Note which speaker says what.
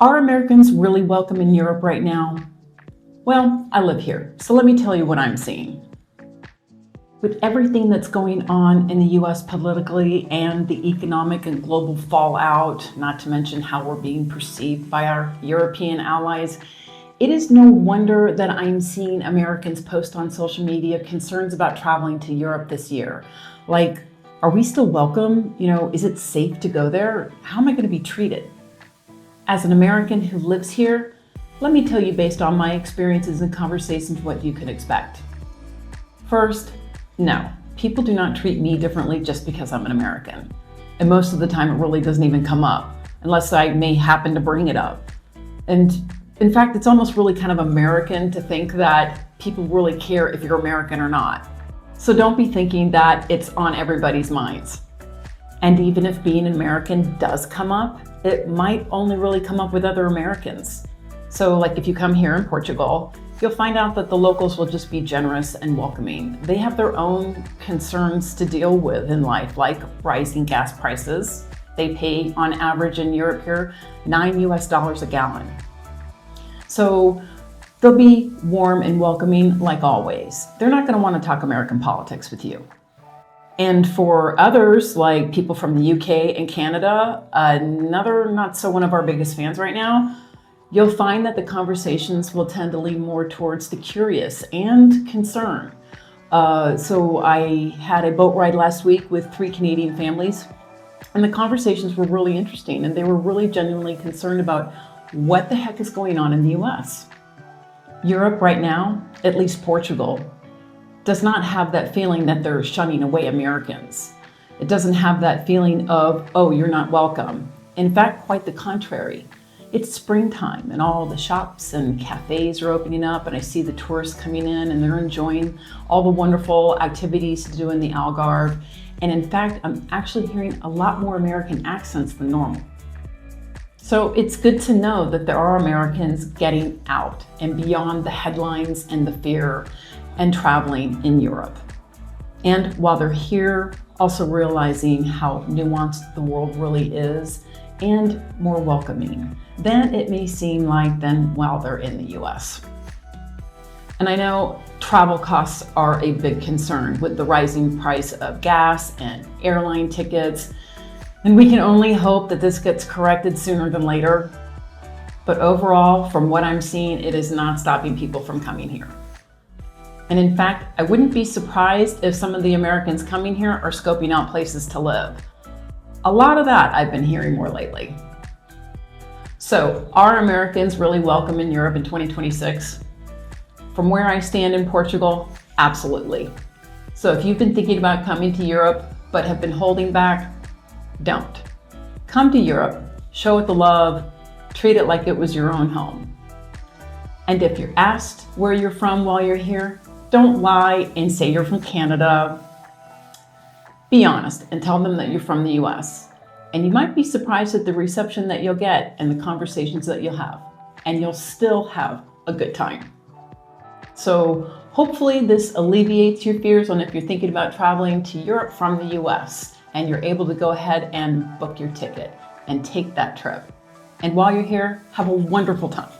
Speaker 1: Are Americans really welcome in Europe right now? Well, I live here, so let me tell you what I'm seeing. With everything that's going on in the US politically and the economic and global fallout, not to mention how we're being perceived by our European allies, it is no wonder that I'm seeing Americans post on social media concerns about traveling to Europe this year. Like, are we still welcome? Is it safe to go there? How am I going to be treated? As an American who lives here, let me tell you based on my experiences and conversations what you can expect. First, no, people do not treat me differently just because I'm an American. And most of the time it really doesn't even come up, unless I may happen to bring it up. And in fact, it's almost really kind of American to think that people really care if you're American or not. So don't be thinking that it's on everybody's minds. And even if being an American does come up, it might only really come up with other Americans. So like if you come here in Portugal, you'll find out that the locals will just be generous and welcoming. They have their own concerns to deal with in life, like rising gas prices. They pay on average in Europe here, $9 a gallon. So they'll be warm and welcoming like always. They're not gonna want to talk American politics with you. And for others, like people from the UK and Canada, another not so one of our biggest fans right now, you'll find that the conversations will tend to lean more towards the curious and concern. So I had a boat ride last week with 3 Canadian families, and the conversations were really interesting, and they were really genuinely concerned about what the heck is going on in the US. Europe right now, at least Portugal, does not have that feeling that they're shunning away Americans. It doesn't have that feeling of, oh, you're not welcome. In fact, quite the contrary. It's springtime and all the shops and cafes are opening up, and I see the tourists coming in and they're enjoying all the wonderful activities to do in the Algarve. And in fact, I'm actually hearing a lot more American accents than normal. So it's good to know that there are Americans getting out and beyond the headlines and the fear and traveling in Europe. And while they're here, also realizing how nuanced the world really is and more welcoming than it may seem like than while they're in the US. And I know travel costs are a big concern with the rising price of gas and airline tickets. And we can only hope that this gets corrected sooner than later. But overall, from what I'm seeing, it is not stopping people from coming here. And in fact, I wouldn't be surprised if some of the Americans coming here are scoping out places to live. A lot of that I've been hearing more lately. So, are Americans really welcome in Europe in 2026? From where I stand in Portugal, absolutely. So if you've been thinking about coming to Europe but have been holding back, don't. Come to Europe, show it the love, treat it like it was your own home. And if you're asked where you're from while you're here, don't lie and say you're from Canada. Be honest and tell them that you're from the US. And you might be surprised at the reception that you'll get and the conversations that you'll have. And you'll still have a good time. So hopefully this alleviates your fears on if you're thinking about traveling to Europe from the US and you're able to go ahead and book your ticket and take that trip. And while you're here, have a wonderful time.